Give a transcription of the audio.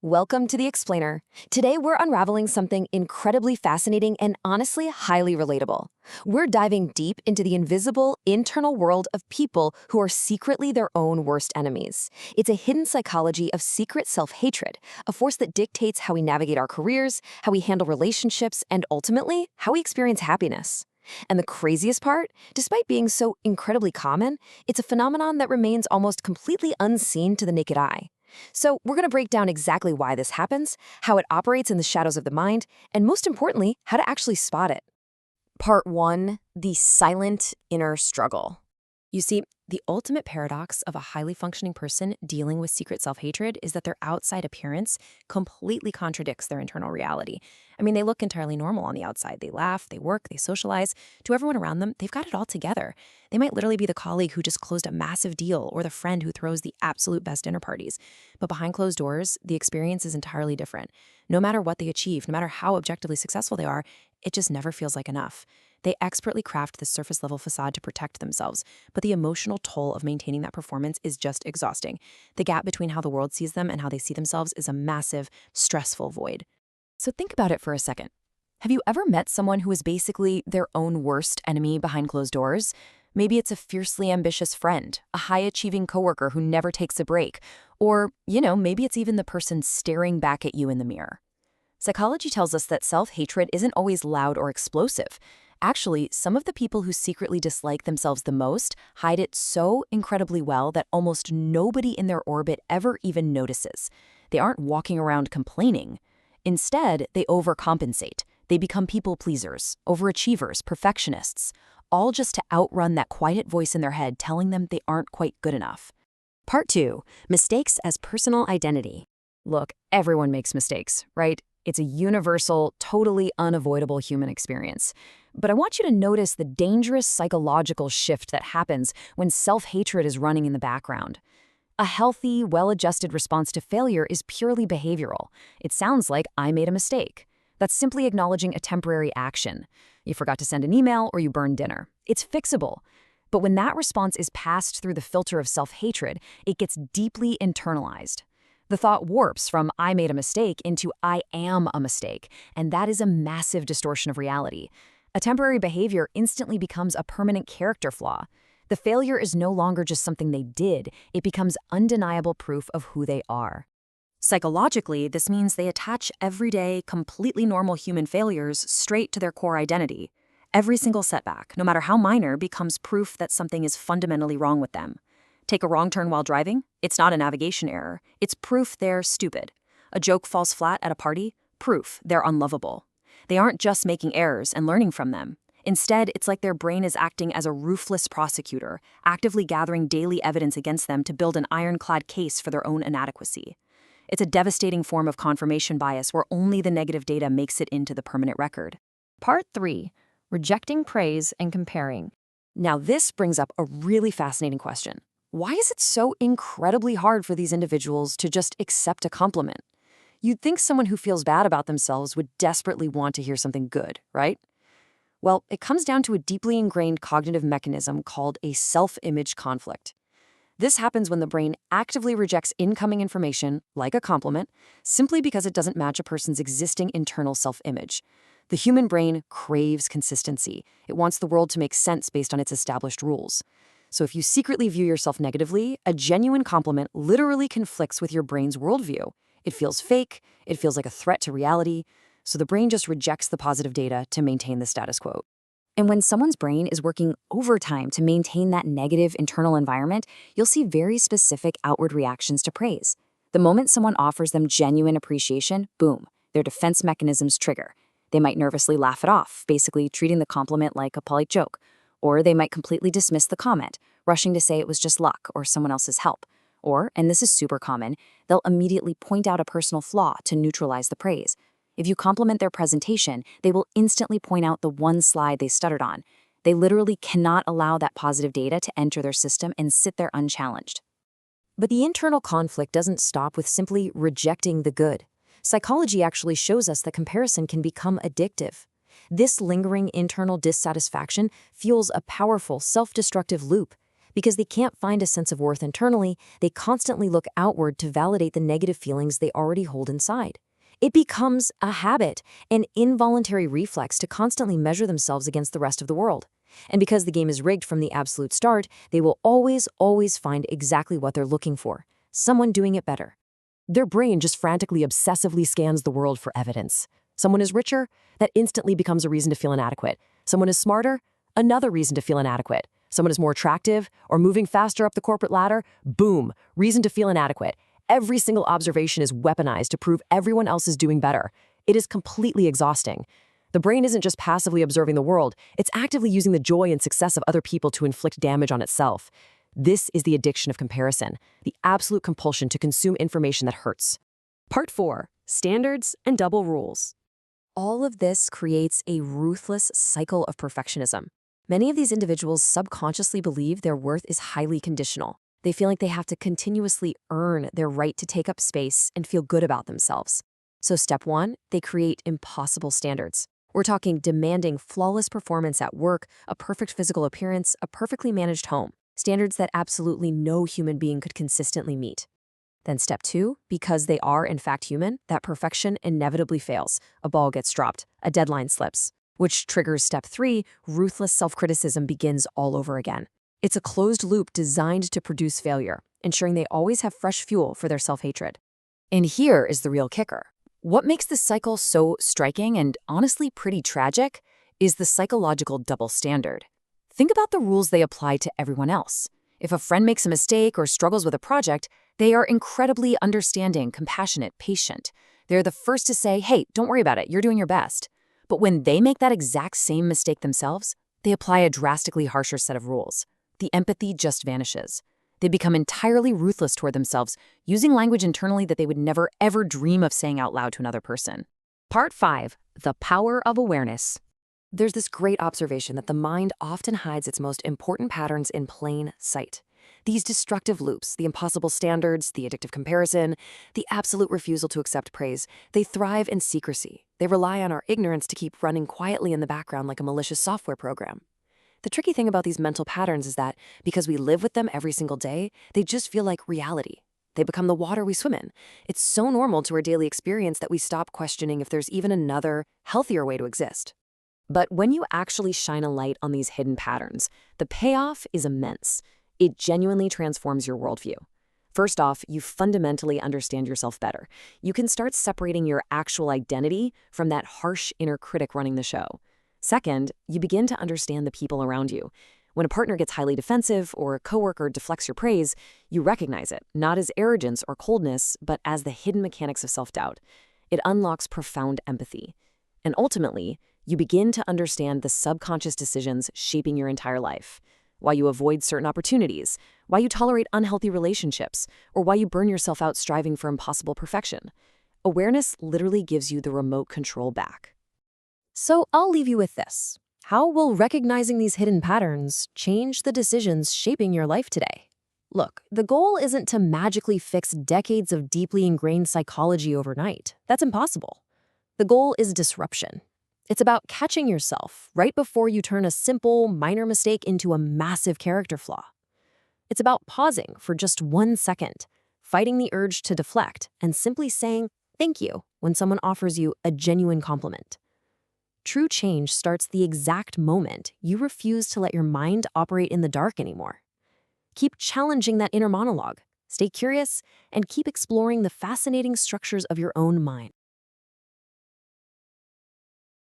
Welcome to The Explainer. Today we're unraveling something incredibly fascinating and honestly highly relatable. We're diving deep into the invisible, internal world of people who are secretly their own worst enemies. It's a hidden psychology of secret self-hatred, a force that dictates how we navigate our careers, how we handle relationships, and ultimately, how we experience happiness. And the craziest part, despite being so incredibly common, it's a phenomenon that remains almost completely unseen to the naked eye. So we're going to break down exactly why this happens, how it operates in the shadows of the mind, and most importantly, how to actually spot it. Part 1. The silent inner struggle. You see, the ultimate paradox of a highly functioning person dealing with secret self-hatred is that their outside appearance completely contradicts their internal reality. I mean, they look entirely normal on the outside. They laugh, they work, they socialize. To everyone around them, they've got it all together. They might literally be the colleague who just closed a massive deal or the friend who throws the absolute best dinner parties. But behind closed doors, the experience is entirely different. No matter what they achieve, no matter how objectively successful they are, it just never feels like enough. They expertly craft this surface-level facade to protect themselves, but the emotional toll of maintaining that performance is just exhausting. The gap between how the world sees them and how they see themselves is a massive, stressful void. So think about it for a second. Have you ever met someone who is basically their own worst enemy behind closed doors? Maybe it's a fiercely ambitious friend, a high-achieving coworker who never takes a break, or, maybe it's even the person staring back at you in the mirror. Psychology tells us that self-hatred isn't always loud or explosive. Actually, some of the people who secretly dislike themselves the most hide it so incredibly well that almost nobody in their orbit ever even notices. They aren't walking around complaining. Instead, they overcompensate. They become people pleasers, overachievers, perfectionists, all just to outrun that quiet voice in their head telling them they aren't quite good enough. Part 2. Mistakes as personal identity. Look, everyone makes mistakes, right? It's a universal, totally unavoidable human experience. But I want you to notice the dangerous psychological shift that happens when self-hatred is running in the background. A healthy, well-adjusted response to failure is purely behavioral. It sounds like I made a mistake. That's simply acknowledging a temporary action. You forgot to send an email or you burned dinner. It's fixable. But when that response is passed through the filter of self-hatred, it gets deeply internalized. The thought warps from I made a mistake into I am a mistake, and that is a massive distortion of reality. A temporary behavior instantly becomes a permanent character flaw. The failure is no longer just something they did, it becomes undeniable proof of who they are. Psychologically, this means they attach everyday, completely normal human failures straight to their core identity. Every single setback, no matter how minor, becomes proof that something is fundamentally wrong with them. Take a wrong turn while driving? It's not a navigation error. It's proof they're stupid. A joke falls flat at a party? Proof they're unlovable. They aren't just making errors and learning from them. Instead, it's like their brain is acting as a ruthless prosecutor, actively gathering daily evidence against them to build an ironclad case for their own inadequacy. It's a devastating form of confirmation bias where only the negative data makes it into the permanent record. Part 3. Rejecting praise and comparing. Now this brings up a really fascinating question. Why is it so incredibly hard for these individuals to just accept a compliment? You'd think someone who feels bad about themselves would desperately want to hear something good, right? Well, it comes down to a deeply ingrained cognitive mechanism called a self-image conflict. This happens when the brain actively rejects incoming information, like a compliment, simply because it doesn't match a person's existing internal self-image. The human brain craves consistency. It wants the world to make sense based on its established rules. So if you secretly view yourself negatively, a genuine compliment literally conflicts with your brain's worldview. It feels fake, it feels like a threat to reality, so the brain just rejects the positive data to maintain the status quo. And when someone's brain is working overtime to maintain that negative internal environment, you'll see very specific outward reactions to praise. The moment someone offers them genuine appreciation, boom, their defense mechanisms trigger. They might nervously laugh it off, basically treating the compliment like a polite joke. Or they might completely dismiss the comment, rushing to say it was just luck or someone else's help. Or, and this is super common, they'll immediately point out a personal flaw to neutralize the praise. If you compliment their presentation, they will instantly point out the one slide they stuttered on. They literally cannot allow that positive data to enter their system and sit there unchallenged. But the internal conflict doesn't stop with simply rejecting the good. Psychology actually shows us that comparison can become addictive. This lingering internal dissatisfaction fuels a powerful, self-destructive loop. Because they can't find a sense of worth internally, they constantly look outward to validate the negative feelings they already hold inside. It becomes a habit, an involuntary reflex to constantly measure themselves against the rest of the world. And because the game is rigged from the absolute start, they will always find exactly what they're looking for: someone doing it better. Their brain just frantically, obsessively scans the world for evidence. Someone is richer, that instantly becomes a reason to feel inadequate. Someone is smarter, another reason to feel inadequate. Someone is more attractive or moving faster up the corporate ladder, boom, reason to feel inadequate. Every single observation is weaponized to prove everyone else is doing better. It is completely exhausting. The brain isn't just passively observing the world, it's actively using the joy and success of other people to inflict damage on itself. This is the addiction of comparison, the absolute compulsion to consume information that hurts. Part 4. Standards and double rules. All of this creates a ruthless cycle of perfectionism. Many of these individuals subconsciously believe their worth is highly conditional. They feel like they have to continuously earn their right to take up space and feel good about themselves. So step 1, they create impossible standards. We're talking demanding flawless performance at work, a perfect physical appearance, a perfectly managed home. Standards that absolutely no human being could consistently meet. Then step 2, because they are in fact human, that perfection inevitably fails. A ball gets dropped, a deadline slips, which triggers step 3, ruthless self-criticism begins all over again. It's a closed loop designed to produce failure, ensuring they always have fresh fuel for their self-hatred. And here is the real kicker. What makes this cycle so striking and honestly pretty tragic is the psychological double standard. Think about the rules they apply to everyone else. If a friend makes a mistake or struggles with a project, they are incredibly understanding, compassionate, patient. They're the first to say, hey, don't worry about it, you're doing your best. But when they make that exact same mistake themselves, they apply a drastically harsher set of rules. The empathy just vanishes. They become entirely ruthless toward themselves, using language internally that they would never ever dream of saying out loud to another person. Part 5. The power of awareness. There's this great observation that the mind often hides its most important patterns in plain sight. These destructive loops, the impossible standards, the addictive comparison, the absolute refusal to accept praise, they thrive in secrecy. They rely on our ignorance to keep running quietly in the background like a malicious software program. The tricky thing about these mental patterns is that because we live with them every single day, they just feel like reality. They become the water we swim in. It's so normal to our daily experience that we stop questioning if there's even another, healthier way to exist. But when you actually shine a light on these hidden patterns, the payoff is immense. It genuinely transforms your worldview. First off, you fundamentally understand yourself better. You can start separating your actual identity from that harsh inner critic running the show. Second, you begin to understand the people around you. When a partner gets highly defensive or a coworker deflects your praise, you recognize it, not as arrogance or coldness, but as the hidden mechanics of self-doubt. It unlocks profound empathy. And ultimately, you begin to understand the subconscious decisions shaping your entire life. Why you avoid certain opportunities, why you tolerate unhealthy relationships, or why you burn yourself out striving for impossible perfection. Awareness literally gives you the remote control back. So I'll leave you with this. How will recognizing these hidden patterns change the decisions shaping your life today? Look, the goal isn't to magically fix decades of deeply ingrained psychology overnight. That's impossible. The goal is disruption. It's about catching yourself right before you turn a simple, minor mistake into a massive character flaw. It's about pausing for just 1 second, fighting the urge to deflect, and simply saying thank you when someone offers you a genuine compliment. True change starts the exact moment you refuse to let your mind operate in the dark anymore. Keep challenging that inner monologue, stay curious, and keep exploring the fascinating structures of your own mind.